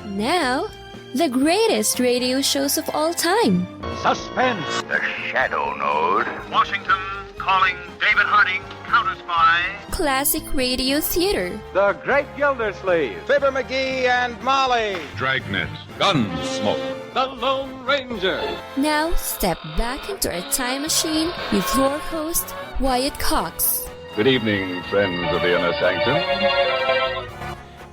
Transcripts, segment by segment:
Now, the greatest radio shows of all time. Suspense. The Shadow Node. Washington calling David Harding, counter-spy. Classic radio theater. The Great Gildersleeve. Fibber McGee and Molly. Dragnet. Gunsmoke. The Lone Ranger. Now, step back into a time machine with your host, Wyatt Cox. Good evening, friends of the Inner Sanctum.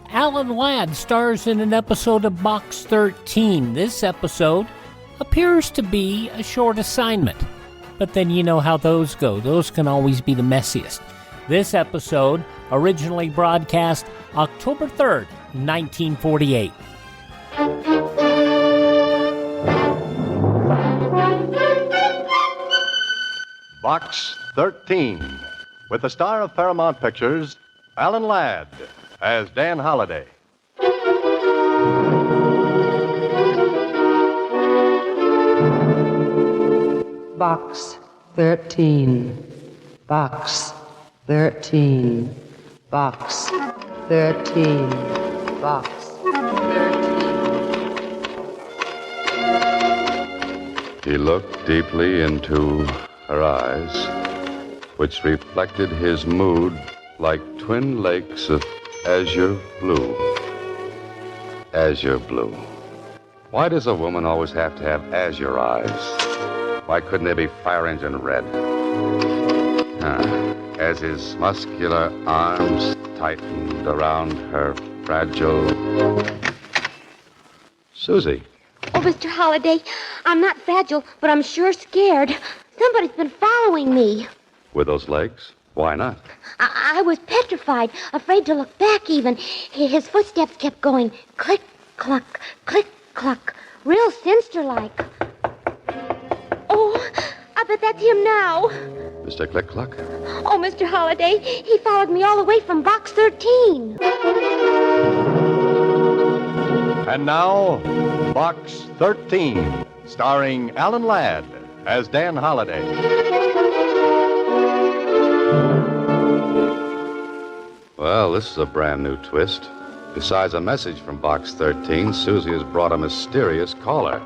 Alan Ladd stars in an episode of Box 13. This episode appears to be a short assignment, but then you know how those go. Those can always be the messiest. This episode originally broadcast October 3rd, 1948. Box 13, with the star of Paramount Pictures, Alan Ladd, as Dan Holliday. Box 13. Box 13. Box 13. Box 13. He looked deeply into her eyes, which reflected his mood like twin lakes of azure blue. Azure blue. Why does a woman always have to have azure eyes? Why couldn't they be fire engine red? As his muscular arms tightened around her fragile... Susie. Oh, Mr. Holliday, I'm not fragile, but I'm sure scared. Somebody's been following me. With those legs? Why not? I was petrified, afraid to look back even. His footsteps kept going click, cluck, click, cluck, real sinister-like. Oh, I bet that's him now. Mr. Click-Cluck? Oh, Mr. Holliday, he followed me all the way from Box 13. And now, Box 13, starring Alan Ladd as Dan Holliday. Well, this is a brand new twist. Besides a message from Box 13, Susie has brought a mysterious caller.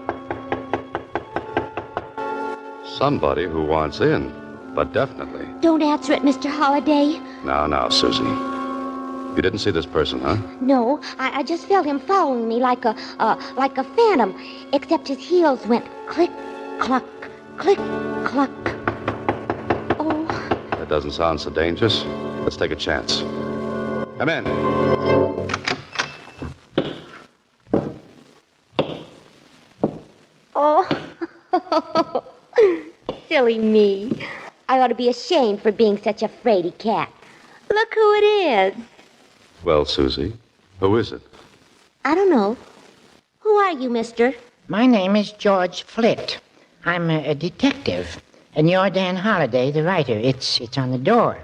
Somebody who wants in, but definitely. Don't answer it, Mr. Holliday. Now, Susie. You didn't see this person, huh? No, I just felt him following me like a phantom, except his heels went click, cluck, click, cluck. Oh. That doesn't sound so dangerous. Let's take a chance. Come in. Oh. Silly me. I ought to be ashamed for being such a fraidy cat. Look who it is. Well, Susie, who is it? I don't know. Who are you, mister? My name is George Flit. I'm a detective. And you're Dan Holliday, the writer. It's on the door.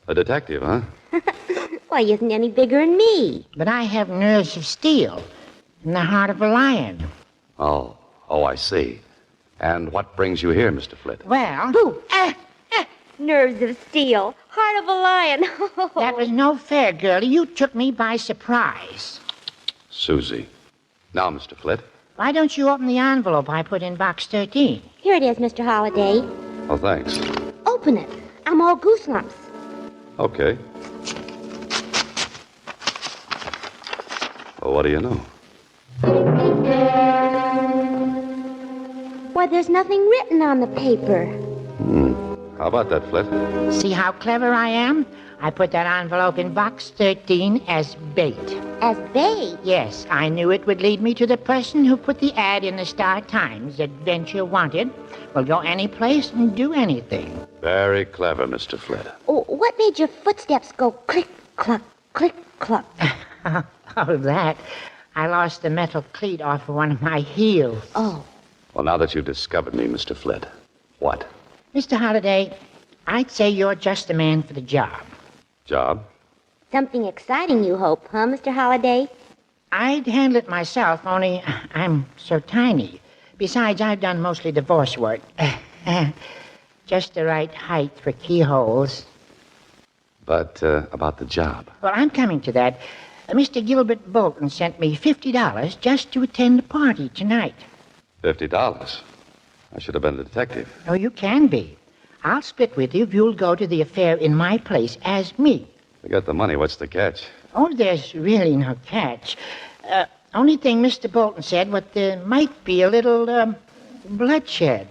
A detective, huh? Why, he isn't any bigger than me. But I have nerves of steel and the heart of a lion. Oh, I see. And what brings you here, Mr. Flit? Well... Boo! Nerves of steel. Heart of a lion. That was no fair, girlie. You took me by surprise. Susie. Now, Mr. Flit. Why don't you open the envelope I put in Box 13? Here it is, Mr. Holliday. Oh, thanks. Open it. I'm all gooselumps. Okay. Well, what do you know? Why, there's nothing written on the paper. How about that, Flit? See how clever I am? I put that envelope in Box 13 as bait. As bait? Yes, I knew it would lead me to the person who put the ad in the Star Times. Adventure wanted. Will go any place and do anything. Very clever, Mr. Flit. Oh, what made your footsteps go click, cluck, click, cluck? Oh, that. I lost the metal cleat off of one of my heels. Oh. Well, now that you've discovered me, Mr. Flit, what? Mr. Holliday, I'd say you're just the man for the job. Job? Something exciting, you hope, huh, Mr. Holliday? I'd handle it myself, only I'm so tiny. Besides, I've done mostly divorce work. Just the right height for keyholes. But about the job. Well, I'm coming to that. Mr. Gilbert Bolton sent me $50 just to attend the party tonight. $50? I should have been a detective. Oh, you can be. I'll split with you if you'll go to the affair in my place as me. Forget the money. What's the catch? Oh, there's really no catch. Only thing Mr. Bolton said, what there might be a little, bloodshed.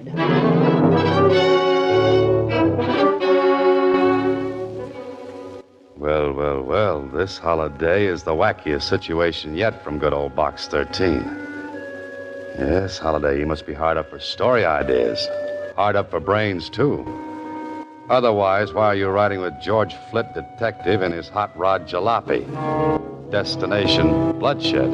Well, this holiday is the wackiest situation yet from good old Box 13. Yes, Holiday, you must be hard up for story ideas. Hard up for brains, too. Otherwise, why are you riding with George Flit, detective, in his hot rod jalopy? Destination, bloodshed.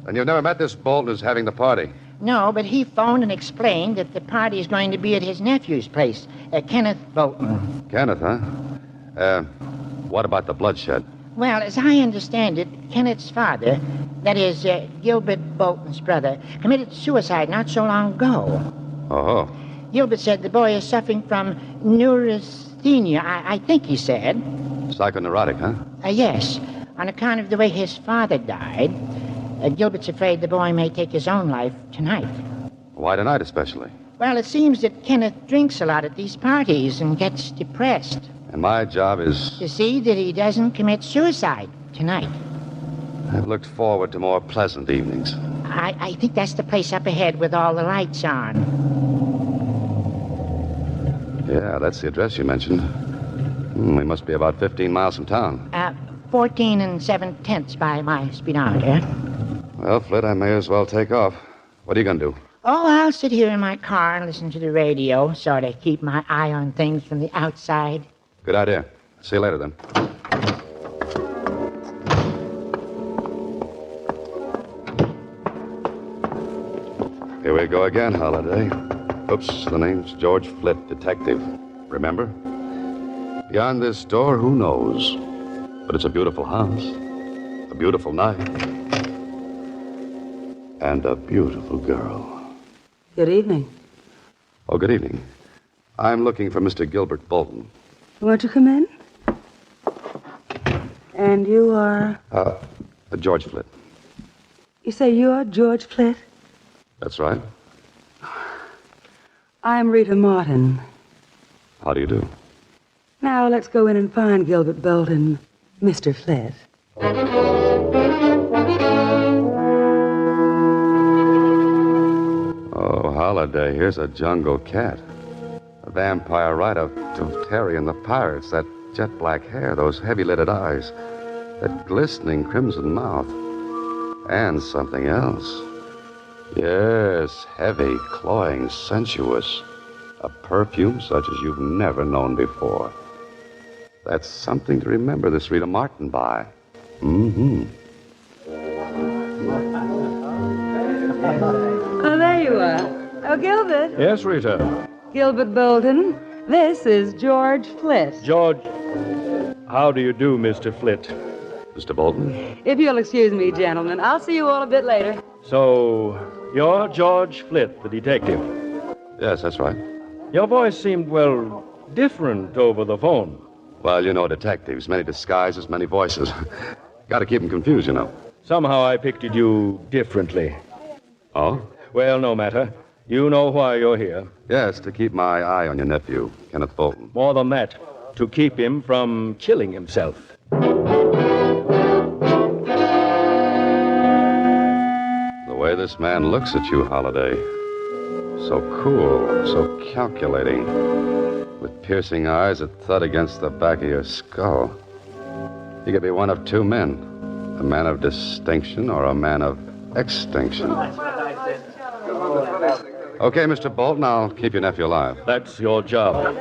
And you've never met this Bolton who's having the party? No, but he phoned and explained that the party is going to be at his nephew's place, Kenneth Bolton. Kenneth, huh? What about the bloodshed? Well, as I understand it, Kenneth's father, that is, Gilbert Bolton's brother, committed suicide not so long ago. Oh. Gilbert said the boy is suffering from neurasthenia, I think he said. Psychoneurotic, huh? Yes, on account of the way his father died. Gilbert's afraid the boy may take his own life tonight. Why tonight, especially? Well, it seems that Kenneth drinks a lot at these parties and gets depressed. And my job is... to see that he doesn't commit suicide tonight. I've looked forward to more pleasant evenings. I think that's the place up ahead with all the lights on. Yeah, that's the address you mentioned. We must be about 15 miles from town. 14 7/10 by my speedometer. Well, Flit, I may as well take off. What are you going to do? Oh, I'll sit here in my car and listen to the radio, sort of keep my eye on things from the outside. Good idea. See you later, then. Here we go again, Holiday. Oops, the name's George Flit, detective. Remember? Beyond this door, who knows? But it's a beautiful house, a beautiful night, and a beautiful girl. Good evening. Oh, good evening. I'm looking for Mr. Gilbert Bolton. Won't you come in? And you are? George Flit. You say you are George Flit? That's right. I'm Rita Martin. How do you do? Now let's go in and find Gilbert Bolton, Mr. Flit. Oh, Holiday, here's a jungle cat. A vampire right up to Terry and the Pirates. That jet black hair, those heavy-lidded eyes, that glistening crimson mouth. And something else. Yes, heavy, cloying, sensuous. A perfume such as you've never known before. That's something to remember this Rita Martin by. Mm-hmm. Oh, there you are. Oh, Gilbert. Yes, Rita. Gilbert Bolton. This is George Flit. George. How do you do, Mr. Flit? Mr. Bolton? If you'll excuse me, gentlemen, I'll see you all a bit later. So, you're George Flit, the detective. Yes, that's right. Your voice seemed, well, different over the phone. Well, you know detectives. Many disguises, many voices. Got to keep them confused, you know. Somehow I pictured you differently. Oh? Well, no matter. You know why you're here. Yes, to keep my eye on your nephew, Kenneth Bolton. More than that, to keep him from killing himself. The way this man looks at you, Holiday. So cool, so calculating. With piercing eyes that thud against the back of your skull. He could be one of two men. A man of distinction or a man of extinction. Okay, Mr. Bolton, I'll keep your nephew alive. That's your job.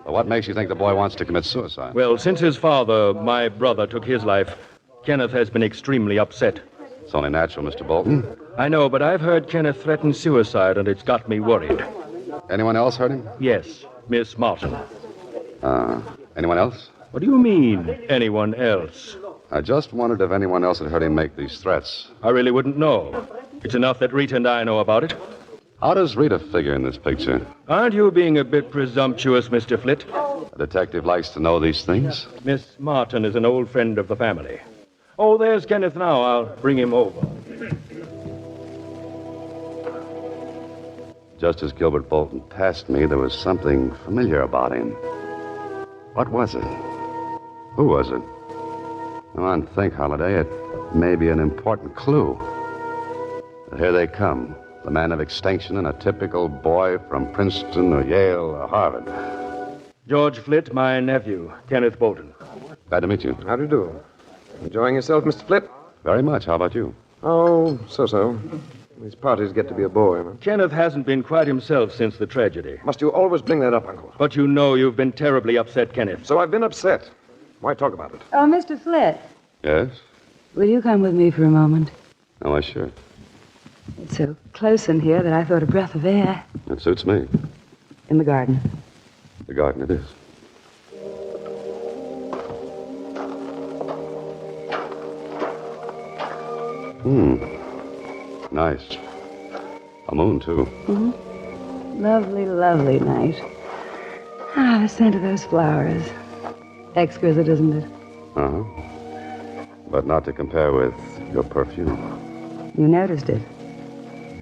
But what makes you think the boy wants to commit suicide? Well, since his father, my brother, took his life, Kenneth has been extremely upset. It's only natural, Mr. Bolton. I know, but I've heard Kenneth threaten suicide, and it's got me worried. Anyone else heard him? Yes, Miss Martin. Anyone else? What do you mean, anyone else? I just wondered if anyone else had heard him make these threats. I really wouldn't know. It's enough that Rita and I know about it. How does Rita figure in this picture? Aren't you being a bit presumptuous, Mr. Flit? A detective likes to know these things. Miss Martin is an old friend of the family. Oh, there's Kenneth now. I'll bring him over. Just as Gilbert Bolton passed me, there was something familiar about him. What was it? Who was it? Come on, think, Holliday. It may be an important clue. But here they come. The man of extinction and a typical boy from Princeton or Yale or Harvard. George Flit, my nephew, Kenneth Bolton. Glad to meet you. How do you do? Enjoying yourself, Mr. Flit? Very much. How about you? Oh, so-so. These parties get to be a bore, you know. Kenneth hasn't been quite himself since the tragedy. Must you always bring that up, Uncle? But you know you've been terribly upset, Kenneth. So I've been upset. Why talk about it? Oh, Mr. Flit, Yes? will you come with me for a moment? Oh, I sure. It's so close in here that I thought a breath of air. It suits me. In the garden. The garden it is. Nice. A moon, too. Mm-hmm. Lovely, lovely night. Ah, the scent of those flowers. Exquisite, isn't it? Uh-huh. But not to compare with your perfume. You noticed it.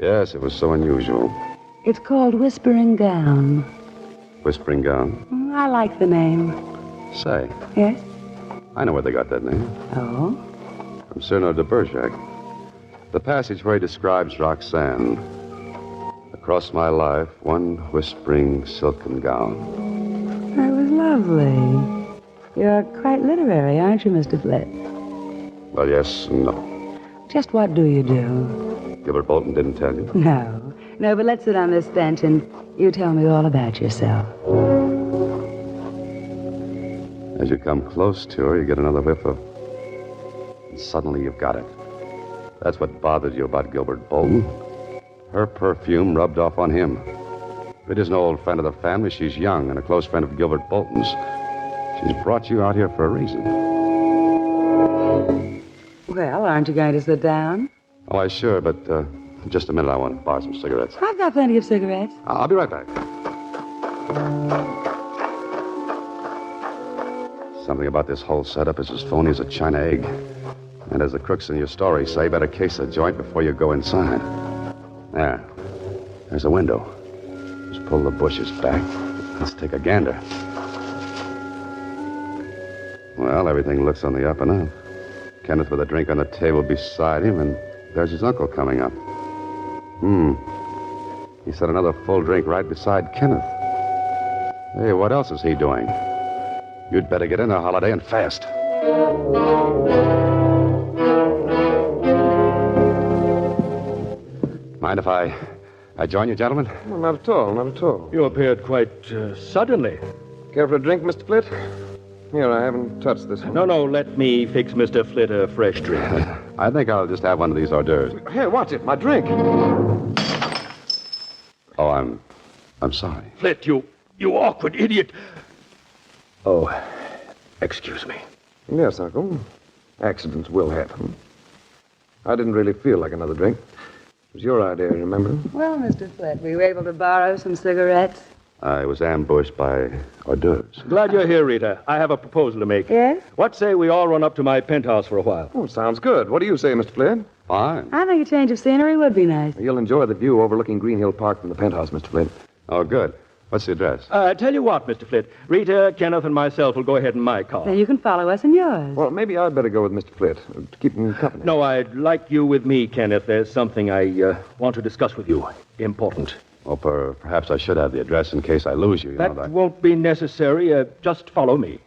Yes, it was so unusual. It's called Whispering Gown. Whispering Gown. I like the name. Say, Yes? I know where they got that name. Oh? From Cyrano de Bergerac. The passage where he describes Roxanne. Across my life, one whispering silken gown. That was lovely. You're quite literary, aren't you, Mr. Flit? Well, yes and no. Just what do you do? Gilbert Bolton didn't tell you. No. No, but let's sit on this bench and you tell me all about yourself. As you come close to her, you get another whiff of... And suddenly you've got it. That's what bothered you about Gilbert Bolton. Her perfume rubbed off on him. It is an old friend of the family. She's young and a close friend of Gilbert Bolton's. She's brought you out here for a reason. Well, aren't you going to sit down? Oh, I sure, but just a minute. I want to borrow some cigarettes. I've got plenty of cigarettes. I'll be right back. Something about this whole setup is as phony as a China egg. And as the crooks in your story say, better case a joint before you go inside. There. There's a window. Just pull the bushes back. Let's take a gander. Well, everything looks on the up and up. Kenneth with a drink on the table beside him, and there's his uncle coming up. He set another full drink right beside Kenneth. Hey, what else is he doing? You'd better get in there, Holiday, and fast. Mind if I join you, gentlemen? Well, not at all, not at all. You appeared quite suddenly. Care for a drink, Mr. Flit? Here, I haven't touched this one. No, let me fix Mr. Flit a fresh drink. I think I'll just have one of these hors d'oeuvres. Hey, watch it, my drink. Oh, I'm sorry. Flit, you awkward idiot. Oh, excuse me. Yes, Uncle. Accidents will happen. I didn't really feel like another drink. It was your idea, remember? Well, Mr. Flit, were you able to borrow some cigarettes? I was ambushed by hors d'oeuvres. Glad you're here, Rita. I have a proposal to make. Yes? What say we all run up to my penthouse for a while? Oh, sounds good. What do you say, Mr. Flit? Fine. I think a change of scenery would be nice. You'll enjoy the view overlooking Green Hill Park from the penthouse, Mr. Flit. Oh, good. What's the address? Tell you what, Mr. Flit. Rita, Kenneth, and myself will go ahead in my car. Then you can follow us in yours. Well, maybe I'd better go with Mr. Flit to keep him company. No, I'd like you with me, Kenneth. There's something I want to discuss with you. Important. Well, perhaps I should have the address in case I lose you. That won't be necessary. Just follow me.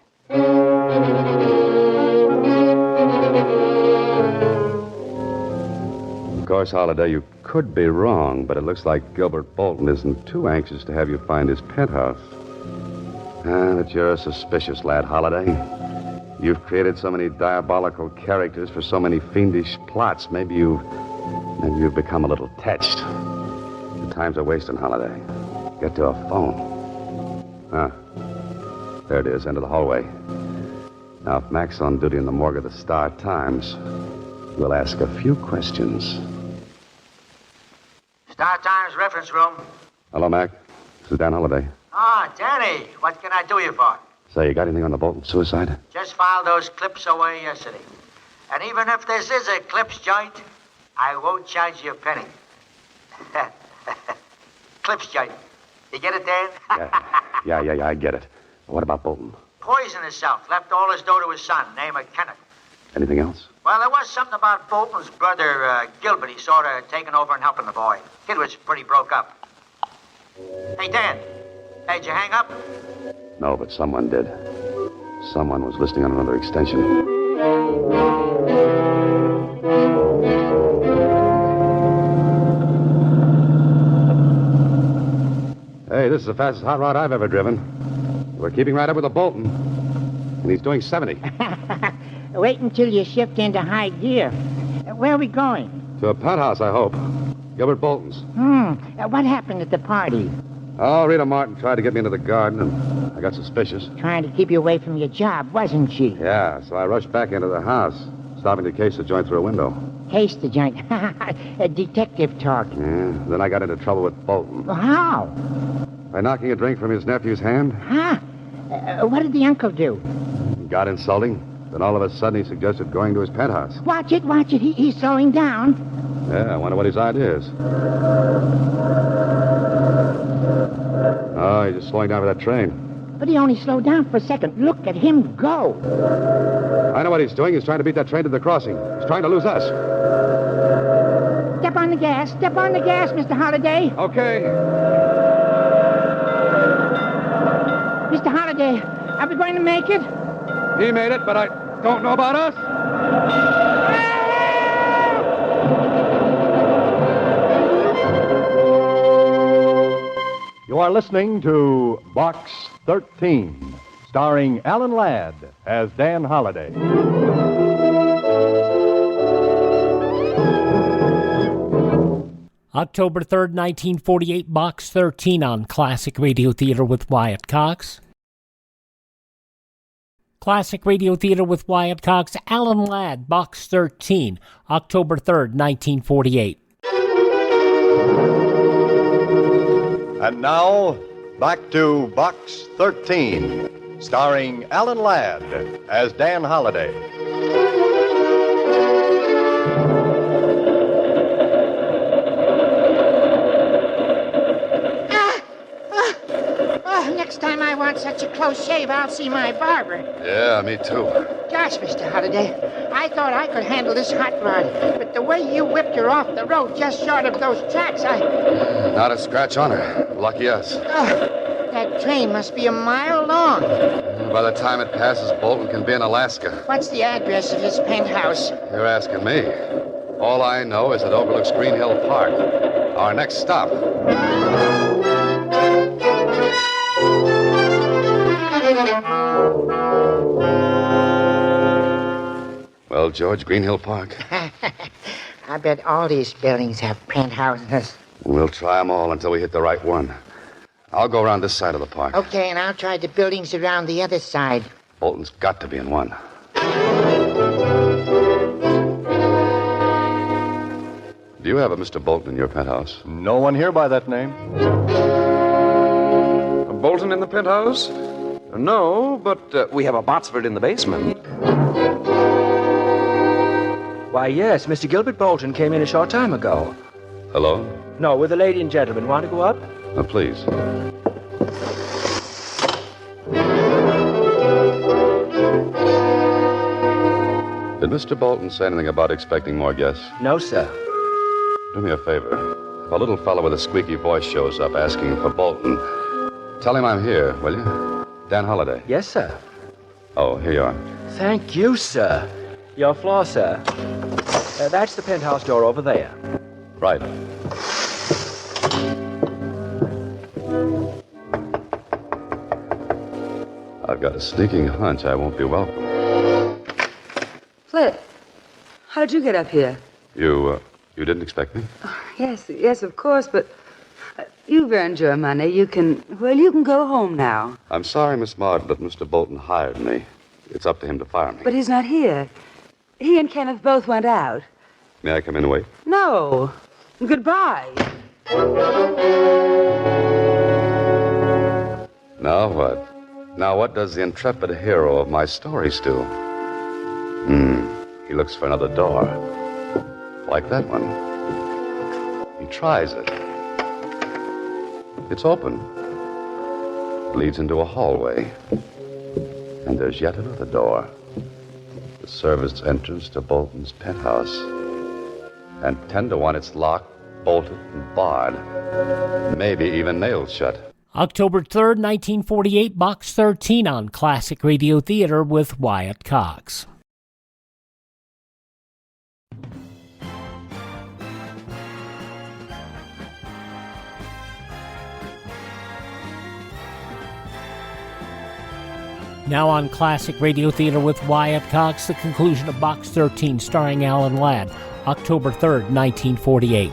Of course, Holiday, you could be wrong, but it looks like Gilbert Bolton isn't too anxious to have you find his penthouse. But you're a suspicious lad, Holiday. You've created so many diabolical characters for so many fiendish plots. Maybe you've become a little touched. The time's a wasting, Holiday. Get to a phone. There it is, end of the hallway. Now, if Mac's on duty in the morgue of the Star-Times, we'll ask a few questions. Star-Times reference room. Hello, Mac. This is Dan Holiday. Ah, Danny, what can I do you for? Say, you got anything on the Bolton suicide? Just filed those clips away yesterday. And even if this is a clips joint, I won't charge you a penny. Clips joint. You get it, Dan? Yeah, I get it. What about Bolton? Poisoned himself. Left all his dough to his son, name of Kenneth. Anything else? Well, there was something about Bolton's brother, Gilbert. He sort of taking over and helping the boy. Kid was pretty broke up. Hey, Dan. Hey, did you hang up? No, but someone did. Someone was listening on another extension. Hey, this is the fastest hot rod I've ever driven. We're keeping right up with the Bolton. And he's doing 70. Wait until you shift into high gear. Where are we going? To a penthouse, I hope. Gilbert Bolton's. What happened at the party? Oh, Rita Martin tried to get me into the garden, and I got suspicious. Trying to keep you away from your job, wasn't she? Yeah, so I rushed back into the house, stopping to case the joint through a window. Case the joint. A detective talk. Yeah, then I got into trouble with Bolton. How? By knocking a drink from his nephew's hand. Huh? What did the uncle do? He got insulting. Then all of a sudden he suggested going to his penthouse. Watch it. He's slowing down. Yeah, I wonder what his idea is. Oh, he's just slowing down for that train. But he only slowed down for a second. Look at him go. I know what he's doing. He's trying to beat that train to the crossing. He's trying to lose us. Step on the gas. Step on the gas, Mr. Holliday. Okay. Mr. Holliday, are we going to make it? He made it, but I don't know about us. You are listening to Box 13, starring Alan Ladd as Dan Holliday. October 3rd, 1948, Box 13 on Classic Radio Theater with Wyatt Cox. Classic Radio Theater with Wyatt Cox, Alan Ladd, Box 13, October 3rd, 1948. And now, back to Box 13, starring Alan Ladd as Dan Holliday. Next time I want such a close shave, I'll see my barber. Yeah, me too. Gosh, Mr. Holliday, I thought I could handle this hot rod, but the way you whipped her off the road just short of those tracks, Not a scratch on her. Lucky us. That train must be a mile long. By the time it passes, Bolton can be in Alaska. What's the address of his penthouse? You're asking me. All I know is it overlooks Green Hill Park. Our next stop. Well, George, Green Hill Park. I bet all these buildings have penthouses. We'll try them all until we hit the right one. I'll go around this side of the park. Okay, and I'll try the buildings around the other side. Bolton's got to be in one. Do you have a Mr. Bolton in your penthouse? No one here by that name. A Bolton in the penthouse? No, but we have a Botsford in the basement. Why, yes, Mr. Gilbert Bolton came in a short time ago. Hello? No, with a lady and gentleman. Want to go up? Please. Did Mr. Bolton say anything about expecting more guests? No, sir. Do me a favor. If a little fellow with a squeaky voice shows up asking for Bolton, tell him I'm here, will you? Dan Holliday. Yes, sir. Oh, here you are. Thank you, sir. Your floor, sir. That's the penthouse door over there. Right. I've got a sneaking hunch I won't be welcome. Flit, how did you get up here? You didn't expect me? Yes, of course, but you've earned your money. You can go home now. I'm sorry, Miss Martin, but Mr. Bolton hired me. It's up to him to fire me. But he's not here. He and Kenneth both went out. May I come in and wait? No. Goodbye. Now what? Now, what does the intrepid hero of my stories do? He looks for another door. Like that one. He tries it. It's open. It leads into a hallway. And there's yet another door. The service entrance to Bolton's penthouse. And 10 to 1, it's locked, bolted, and barred. Maybe even nailed shut. October 3rd, 1948, Box 13 on Classic Radio Theater with Wyatt Cox. Now on Classic Radio Theater with Wyatt Cox, the conclusion of Box 13 starring Alan Ladd, October 3rd, 1948.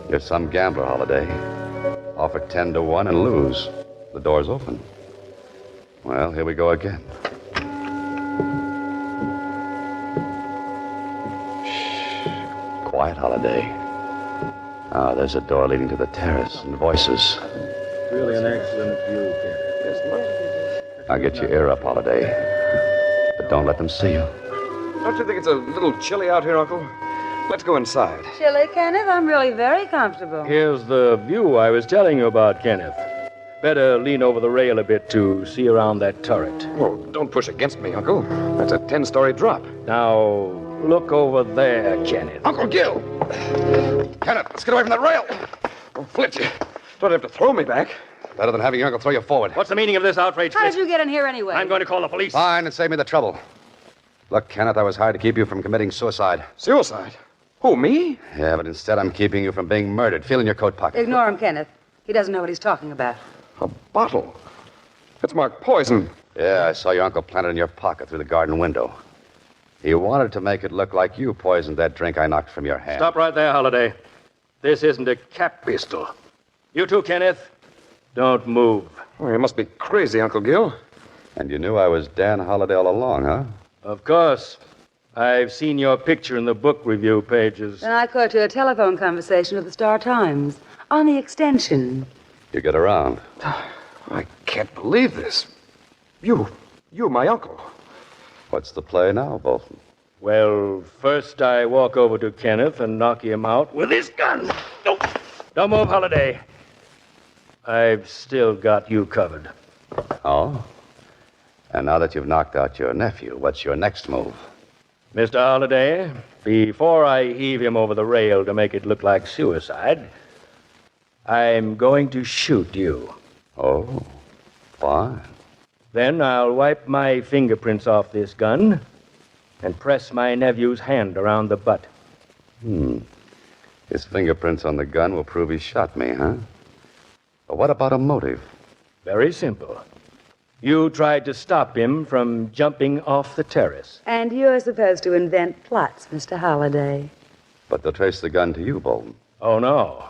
You're some gambler, Holiday. Offer 10 to 1 and lose. The door's open. Well, here we go again. Shh. Quiet, Holiday. Ah, there's a door leading to the terrace and voices. Really an excellent view, Kenneth. Now get your ear up, Holiday. But don't let them see you. Don't you think it's a little chilly out here, Uncle? Let's go inside. Chilly, Kenneth? I'm really very comfortable. Here's the view I was telling you about, Kenneth. Better lean over the rail a bit to see around that turret. Oh, don't push against me, Uncle. That's a 10-story drop. Now, look over there, Kenneth. Uncle Gil! Kenneth, let's get away from that rail. Oh, Flit, you don't have to throw me back. Better than having your uncle throw you forward. What's the meaning of this outrage, How Flit? did you get in here anyway? I'm going to call the police. Fine, and save me the trouble. Look, Kenneth, I was hired to keep you from committing suicide. Suicide? Who, me? Yeah, but instead I'm keeping you from being murdered. Feel in your coat pocket. Ignore him, Kenneth. He doesn't know what he's talking about. A bottle. It's marked poison. Yeah, I saw your uncle plant it in your pocket through the garden window. He wanted to make it look like you poisoned that drink I knocked from your hand. Stop right there, Holiday. This isn't a cap pistol. You too, Kenneth. Don't move. Oh, you must be crazy, Uncle Gil. And you knew I was Dan Holiday all along, huh? Of course. I've seen your picture in the book review pages. And I caught you a telephone conversation with the Star-Times on the extension. You get around. I can't believe this. You, my uncle. What's the play now, Bolton? Well, first I walk over to Kenneth and knock him out with his gun. No, don't move, Holiday. I've still got you covered. Oh? And now that you've knocked out your nephew, what's your next move? Mr. Holiday, before I heave him over the rail to make it look like suicide, I'm going to shoot you. Oh, fine. Then I'll wipe my fingerprints off this gun and press my nephew's hand around the butt. His fingerprints on the gun will prove he shot me, huh? But what about a motive? Very simple. You tried to stop him from jumping off the terrace. And you're supposed to invent plots, Mr. Holliday. But they'll trace the gun to you, Bolton. Oh, no.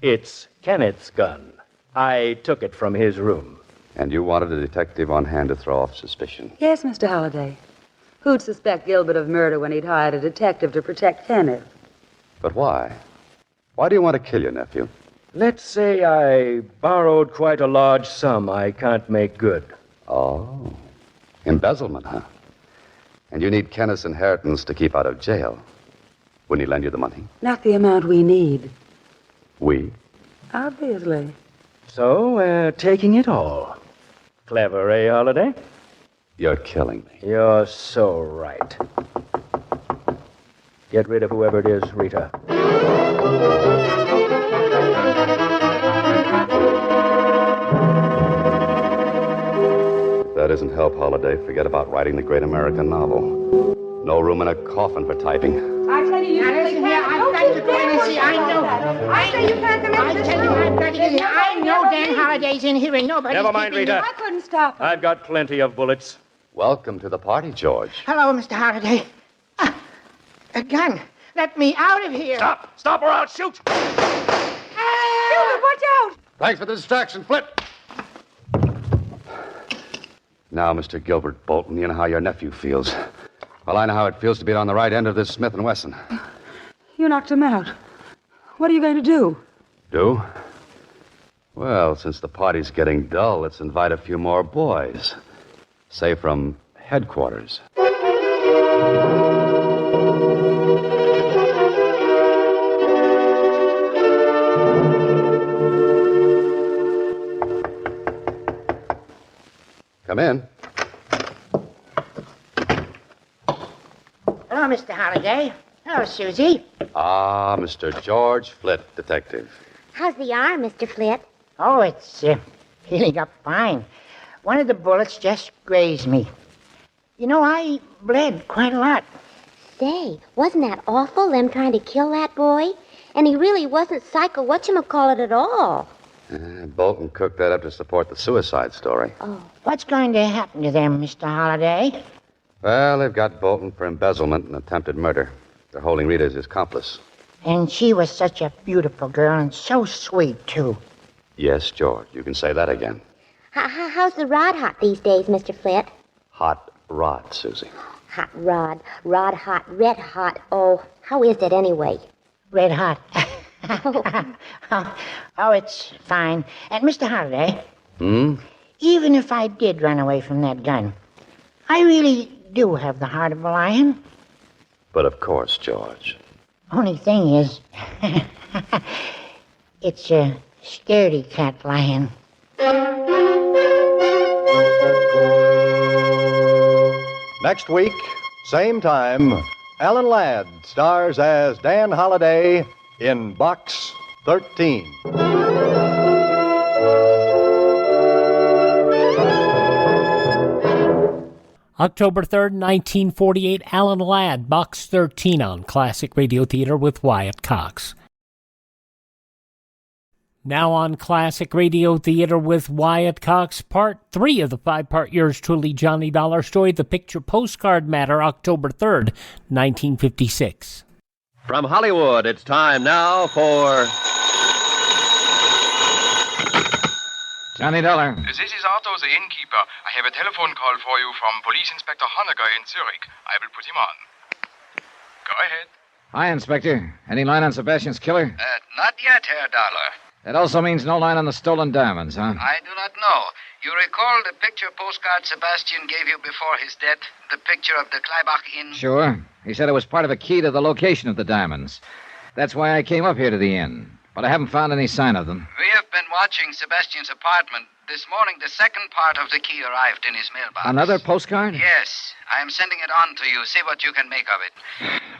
It's Kenneth's gun. I took it from his room. And you wanted a detective on hand to throw off suspicion. Yes, Mr. Holliday. Who'd suspect Gilbert of murder when he'd hired a detective to protect Kenneth? But why? Why do you want to kill your nephew? Let's say I borrowed quite a large sum I can't make good. Oh, embezzlement, huh? And you need Kenneth's inheritance to keep out of jail. Wouldn't he lend you the money? Not the amount we need. We? Obviously. So we're taking it all. Clever, eh, Holiday? You're killing me. You're so right. Get rid of whoever it is, Rita. If that isn't help, Holiday, forget about writing the great American novel. No room in a coffin for typing. I tell you, Listen here, I've got to go in and see. I know. I say you can't come into this room. I've got to get in. I know Dan Holliday's in here and nobody's Never mind, keeping Rita. me. I couldn't stop him. I've got plenty of bullets. Welcome to the party, George. Hello, Mr. Holliday. A gun. Let me out of here. Stop! Stop or I'll shoot! Gilbert, watch out! Thanks for the distraction, Flit. Now, Mr. Gilbert Bolton, you know how your nephew feels. Well, I know how it feels to be on the right end of this Smith & Wesson. You knocked him out. What are you going to do? Do? Well, since the party's getting dull, let's invite a few more boys. Say from headquarters. Come in. Hello, Mr. Holliday. Hello, Susie. Ah, Mr. George Flit, detective. How's the arm, Mr. Flit? Oh, it's healing up fine. One of the bullets just grazed me. You know, I bled quite a lot. Say, wasn't that awful, them trying to kill that boy? And he really wasn't psycho whatchamacallit at all. Bolton cooked that up to support the suicide story. Oh. What's going to happen to them, Mr. Holliday? Well, they've got Bolton for embezzlement and attempted murder. They're holding Rita as his accomplice. And she was such a beautiful girl and so sweet, too. Yes, George, you can say that again. How's the rod hot these days, Mr. Flit? Hot rod, Susie. Hot rod. Rod hot. Red hot. Oh, how is it anyway? Red hot. Oh, it's fine. And Mr. Holliday, even if I did run away from that gun, I really do have the heart of a lion. But of course, George. Only thing is, it's a scaredy cat lion. Next week, same time, Alan Ladd stars as Dan Holliday in Box 13. October 3rd, 1948, Alan Ladd, Box 13 on Classic Radio Theater with Wyatt Cox. Now on Classic Radio Theater with Wyatt Cox, Part 3 of the 5-part yours truly Johnny Dollar story, The Picture Postcard Matter, October 3rd, 1956. From Hollywood, it's time now for... Johnny Dollar. This is Otto, the innkeeper. I have a telephone call for you from Police Inspector Honecker in Zurich. I will put him on. Go ahead. Hi, Inspector. Any line on Sebastian's killer? Not yet, Herr Dollar. That also means no line on the stolen diamonds, huh? I do not know. You recall the picture postcard Sebastian gave you before his death? The picture of the Kleibach Inn? Sure. He said it was part of a key to the location of the diamonds. That's why I came up here to the inn. But I haven't found any sign of them. We have been watching Sebastian's apartment. This morning, the second part of the key arrived in his mailbox. Another postcard? Yes. I am sending it on to you. See what you can make of it.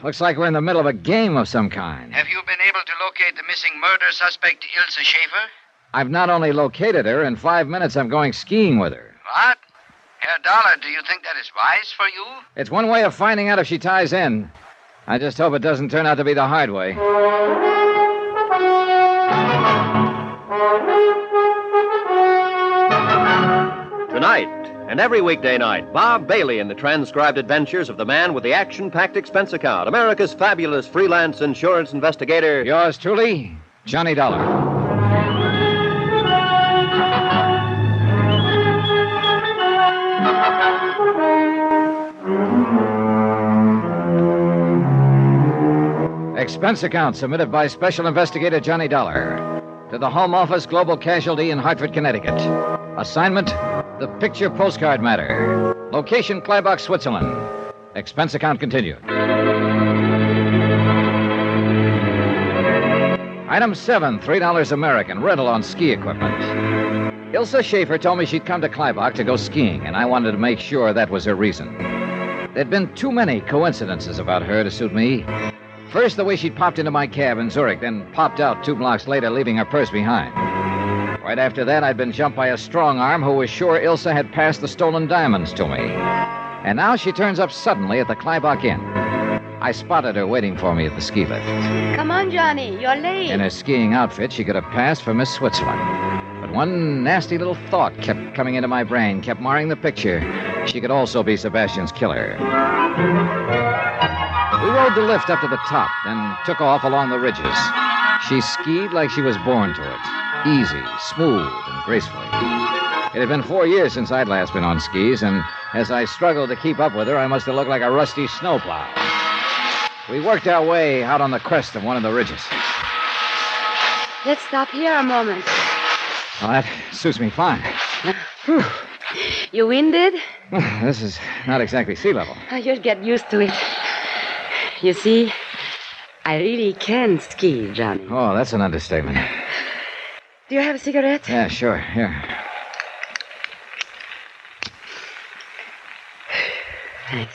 Looks like we're in the middle of a game of some kind. Have you been able to locate the missing murder suspect, Ilse Schaefer? I've not only located her, in 5 minutes I'm going skiing with her. What? Herr Dollar, do you think that is wise for you? It's one way of finding out if she ties in. I just hope it doesn't turn out to be the hard way. Tonight, and every weekday night, Bob Bailey in the transcribed adventures of the man with the action-packed expense account, America's fabulous freelance insurance investigator. Yours truly, Johnny Dollar. Expense account submitted by Special Investigator Johnny Dollar to the Home Office Global Casualty in Hartford, Connecticut. Assignment, The Picture Postcard Matter. Location, Kleibach, Switzerland. Expense account continued. Item 7, $3 American, rental on ski equipment. Ilse Schaefer told me she'd come to Kleibach to go skiing, and I wanted to make sure that was her reason. There'd been too many coincidences about her to suit me. First, the way she'd popped into my cab in Zurich, then popped out 2 blocks later, leaving her purse behind. Right after that, I'd been jumped by a strong arm who was sure Ilse had passed the stolen diamonds to me. And now she turns up suddenly at the Kleibach Inn. I spotted her waiting for me at the ski lift. Come on, Johnny, you're late. In her skiing outfit, she could have passed for Miss Switzerland. But one nasty little thought kept coming into my brain, kept marring the picture. She could also be Sebastian's killer. We rode the lift up to the top, then took off along the ridges. She skied like she was born to it. Easy, smooth, and gracefully. It had been 4 years since I'd last been on skis, and as I struggled to keep up with her, I must have looked like a rusty snowplow. We worked our way out on the crest of one of the ridges. Let's stop here a moment. Well, that suits me fine. You winded? This is not exactly sea level. You'll get used to it. You see, I really can ski, Johnny. Oh, that's an understatement. Do you have a cigarette? Yeah, sure. Here. Thanks.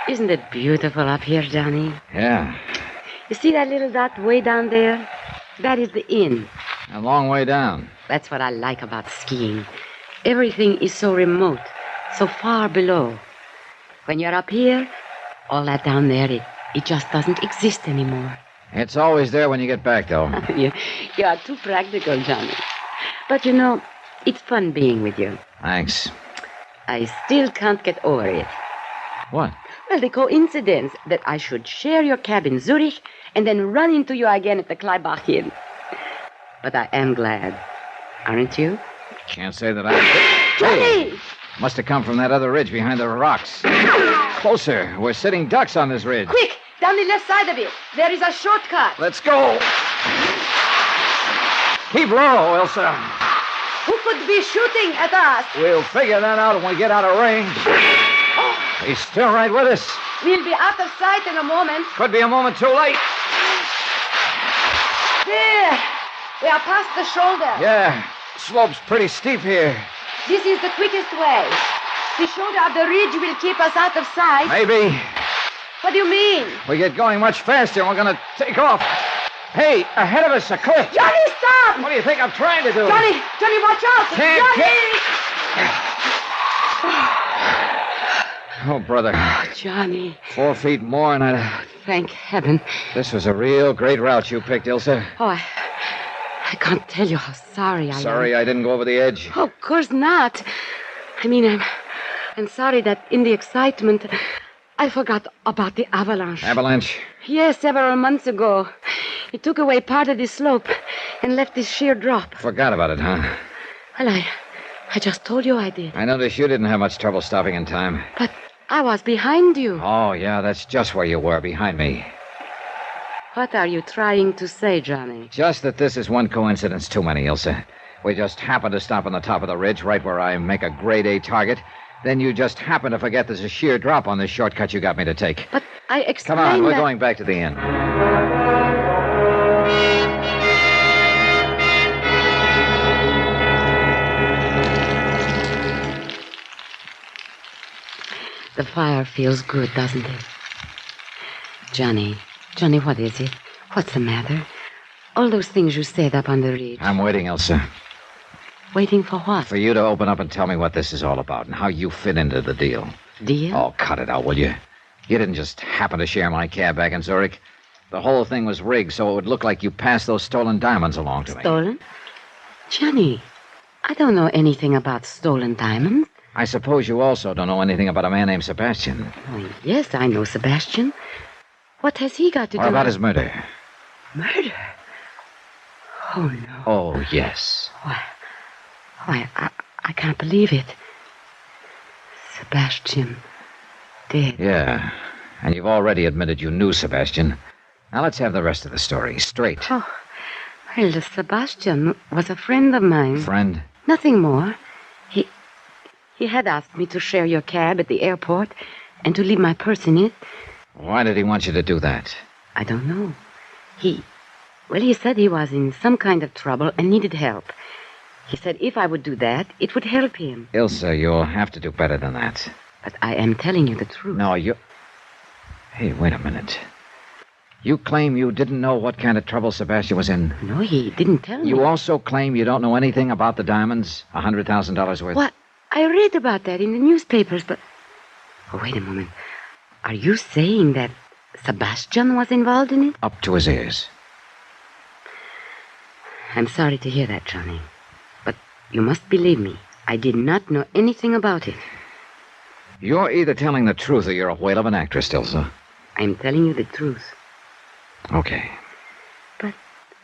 Isn't it beautiful up here, Johnny? Yeah. You see that little dot way down there? That is the inn. A long way down. That's what I like about skiing. Everything is so remote, so far below. When you're up here, all that down there, it just doesn't exist anymore. It's always there when you get back, though. You are too practical, Johnny. But you know, it's fun being with you. Thanks. I still can't get over it. What? Well, the coincidence that I should share your cab in Zurich and then run into you again at the Kleibach Inn. But I am glad. Aren't you? Can't say that I... Johnny! Must have come from that other ridge behind the rocks. Closer. We're sitting ducks on this ridge. Quick! Down the left side of it. There is a shortcut. Let's go. Keep low, Elsa. Who could be shooting at us? We'll figure that out when we get out of range. He's still right with us. We'll be out of sight in a moment. Could be a moment too late. There. We are past the shoulder. Yeah. Slope's pretty steep here. This is the quickest way. The shoulder of the ridge will keep us out of sight. Maybe. What do you mean? We get going much faster and we're going to take off. Hey, ahead of us, a cliff. Johnny, stop! What do you think I'm trying to do? Johnny, watch out! Johnny! Oh, brother. Johnny. 4 feet more and I'd... Thank heaven. This was a real great route you picked, Ilsa. Oh, I can't tell you how sorry I am. Sorry I didn't go over the edge. Oh, of course not. I mean, I'm sorry that in the excitement, I forgot about the avalanche. Avalanche? Yes, several months ago. It took away part of the slope and left this sheer drop. Forgot about it, huh? Well, I just told you I did. I noticed you didn't have much trouble stopping in time. But I was behind you. Oh, yeah, that's just where you were, behind me. What are you trying to say, Johnny? Just that this is one coincidence too many, Ilsa. We just happened to stop on the top of the ridge, right where I make a grade A target. Then you just happen to forget there's a sheer drop on this shortcut you got me to take. But I explained Come on, we're that... going back to the inn. The fire feels good, doesn't it? Johnny, what is it? What's the matter? All those things you said up on the ridge. I'm waiting, Elsa. Waiting for what? For you to open up and tell me what this is all about and how you fit into the deal. Deal? Oh, cut it out, will you? You didn't just happen to share my cab back in Zurich. The whole thing was rigged so it would look like you passed those stolen diamonds along to me. Stolen? Johnny, I don't know anything about stolen diamonds. I suppose you also don't know anything about a man named Sebastian. Oh, yes, I know Sebastian. What has he got to do Or about with... his murder. Murder? Oh, no. Oh, yes. Why, I can't believe it. Sebastian dead. Yeah, and you've already admitted you knew Sebastian. Now let's have the rest of the story straight. Oh, well, Sebastian was a friend of mine. Friend? Nothing more. He had asked me to share your cab at the airport and to leave my purse in it. Why did he want you to do that? I don't know. He said he was in some kind of trouble and needed help. He said if I would do that, it would help him. Ilsa, you'll have to do better than that. But I am telling you the truth. No, you... Hey, wait a minute. You claim you didn't know what kind of trouble Sebastian was in. No, he didn't tell me. You also claim you don't know anything about the diamonds? $100,000 worth? What? I read about that in the newspapers, but... Oh, wait a moment. Are you saying that Sebastian was involved in it? Up to his ears. I'm sorry to hear that, Johnny. But you must believe me. I did not know anything about it. You're either telling the truth or you're a whale of an actress, Ilsa. I'm telling you the truth. Okay. But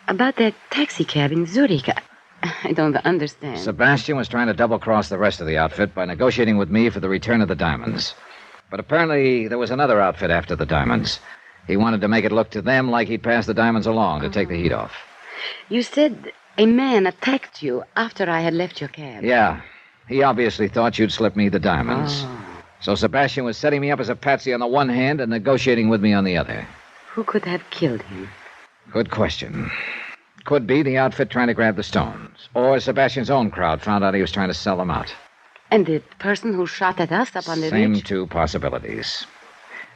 about that taxi cab in Zurich, I don't understand. Sebastian was trying to double-cross the rest of the outfit by negotiating with me for the return of the diamonds. But apparently there was another outfit after the diamonds. He wanted to make it look to them like he'd passed the diamonds along to take the heat off. You said A man attacked you after I had left your cab. Yeah. He obviously thought you'd slip me the diamonds. Oh. So Sebastian was setting me up as a patsy on the one hand and negotiating with me on the other. Who could have killed him? Good question. Could be the outfit trying to grab the stones. Or Sebastian's own crowd found out he was trying to sell them out. And the person who shot at us up on the Same ridge? two possibilities.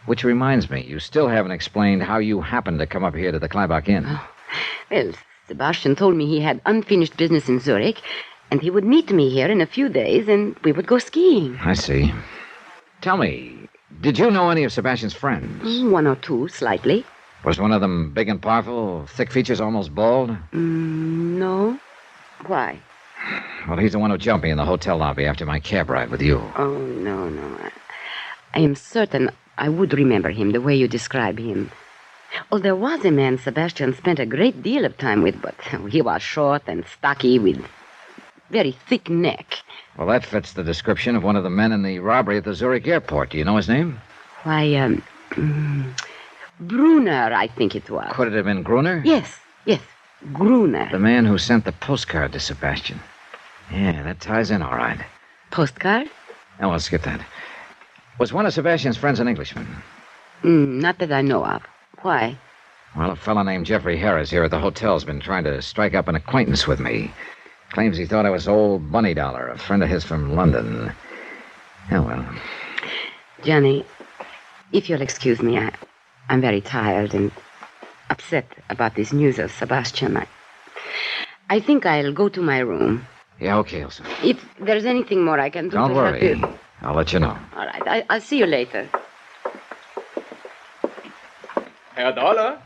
Which reminds me, you still haven't explained how you happened to come up here to the Kleibach Inn. Oh. Well, Sebastian told me he had unfinished business in Zurich, and he would meet me here in a few days, and we would go skiing. I see. Tell me, did you know any of Sebastian's friends? One or two, slightly. Was one of them big and powerful, thick features, almost bald? No. Why? Well, he's the one who jumped me in the hotel lobby after my cab ride with you. Oh, no. I am certain I would remember him the way you describe him. Oh, there was a man Sebastian spent a great deal of time with, but he was short and stocky with very thick neck. Well, that fits the description of one of the men in the robbery at the Zurich airport. Do you know his name? Why, Brunner, I think it was. Could it have been Gruner? Yes, Gruner. The man who sent the postcard to Sebastian. Yeah, that ties in all right. Postcard? Oh, well, skip that. Was one of Sebastian's friends an Englishman? Not that I know of. Why? Well, a fellow named Jeffrey Harris here at the hotel's been trying to strike up an acquaintance with me. Claims he thought I was old Bunny Dollar, a friend of his from London. Oh, well. Johnny, if you'll excuse me, I'm very tired and upset about this news of Sebastian. I think I'll go to my room. Yeah, okay, Elsa. If there's anything more I can do Don't to help worry. you. I'll let you know. All right, I'll see you later. Herr Dollar?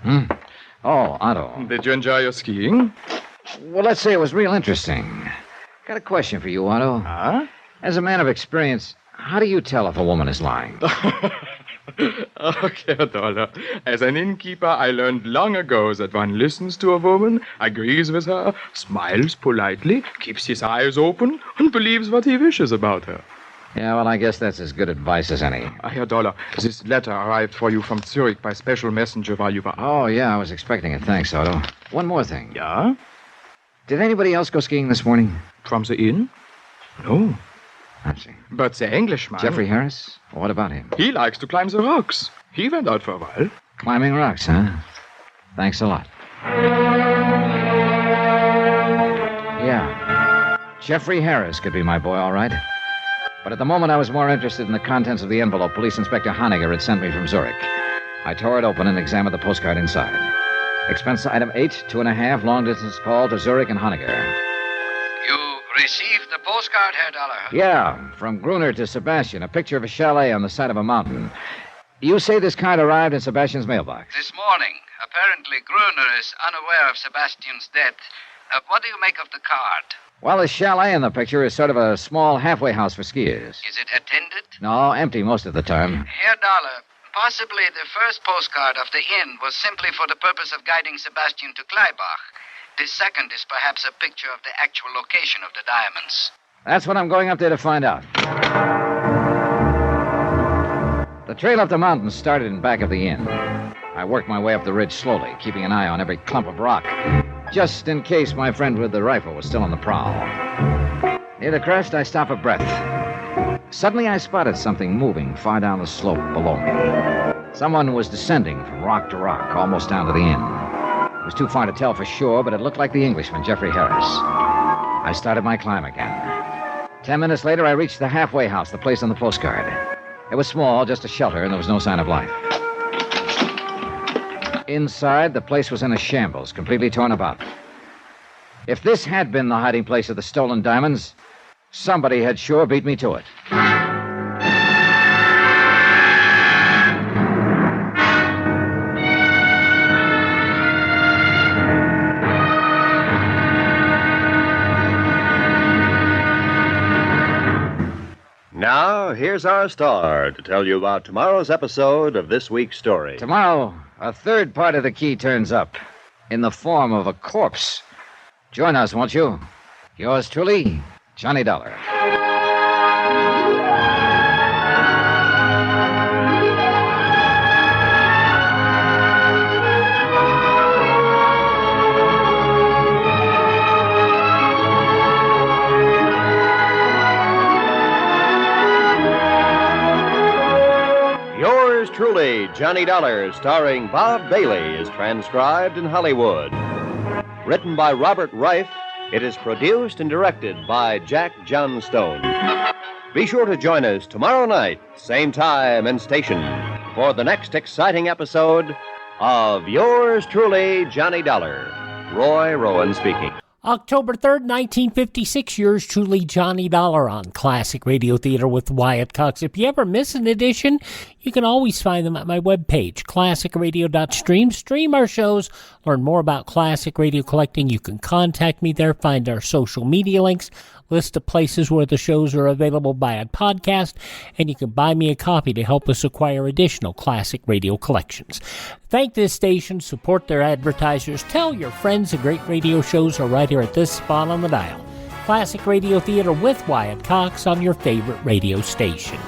Oh, Otto. Did you enjoy your skiing? Well, let's say it was real interesting. Got a question for you, Otto. Huh? As a man of experience, how do you tell if a woman is lying? Okay, Herr Dollar. As an innkeeper, I learned long ago that one listens to a woman, agrees with her, smiles politely, keeps his eyes open, and believes what he wishes about her. Yeah, well, I guess that's as good advice as any. Herr Dollar, this letter arrived for you from Zurich by special messenger while you were... Oh, yeah, I was expecting it. Thanks, Otto. One more thing. Yeah? Did anybody else go skiing this morning? From the inn? No. I see. But the Englishman... Jeffrey Harris? What about him? He likes to climb the rocks. He went out for a while. Climbing rocks, huh? Thanks a lot. Yeah. Jeffrey Harris could be my boy, all right. But at the moment, I was more interested in the contents of the envelope Police Inspector Honegger had sent me from Zurich. I tore it open and examined the postcard inside. Expense item 8, 2.5, long-distance call to Zurich and Honegger. You received the postcard, Herr Dollar? Yeah, from Gruner to Sebastian, a picture of a chalet on the side of a mountain. You say this card arrived in Sebastian's mailbox? This morning. Apparently, Gruner is unaware of Sebastian's death. What do you make of the card? Well, the chalet in the picture is sort of a small halfway house for skiers. Is it attended? No, empty most of the time. Herr Dollar, possibly the first postcard of the inn was simply for the purpose of guiding Sebastian to Kleibach. The second is perhaps a picture of the actual location of the diamonds. That's what I'm going up there to find out. The trail up the mountain started in back of the inn. I worked my way up the ridge slowly, keeping an eye on every clump of rock, just in case my friend with the rifle was still on the prowl. Near the crest, I stopped for breath. Suddenly, I spotted something moving far down the slope below me. Someone was descending from rock to rock, almost down to the inn. It was too far to tell for sure, but it looked like the Englishman, Jeffrey Harris. I started my climb again. 10 minutes later, I reached the halfway house, the place on the postcard. It was small, just a shelter, and there was no sign of life. Inside, the place was in a shambles, completely torn about. If this had been the hiding place of the stolen diamonds, somebody had sure beat me to it. Now, here's our star to tell you about tomorrow's episode of this week's story. Tomorrow, a third part of the key turns up in the form of a corpse. Join us, won't you? Yours truly, Johnny Dollar. Truly, Johnny Dollar, starring Bob Bailey, is transcribed in Hollywood. Written by Robert Reif, it is produced and directed by Jack Johnstone. Be sure to join us tomorrow night, same time and station, for the next exciting episode of Yours Truly, Johnny Dollar. Roy Rowan speaking. October 3rd, 1956, yours truly, Johnny Dollar on Classic Radio Theater with Wyatt Cox. If you ever miss an edition, you can always find them at my webpage, classicradio.stream. Stream our shows, learn more about classic radio collecting. You can contact me there, find our social media links, list of places where the shows are available by a podcast, and you can buy me a copy to help us acquire additional classic radio collections. Thank this station, support their advertisers, tell your friends the great radio shows are right here at this spot on the dial. Classic Radio Theater with Wyatt Cox on your favorite radio station.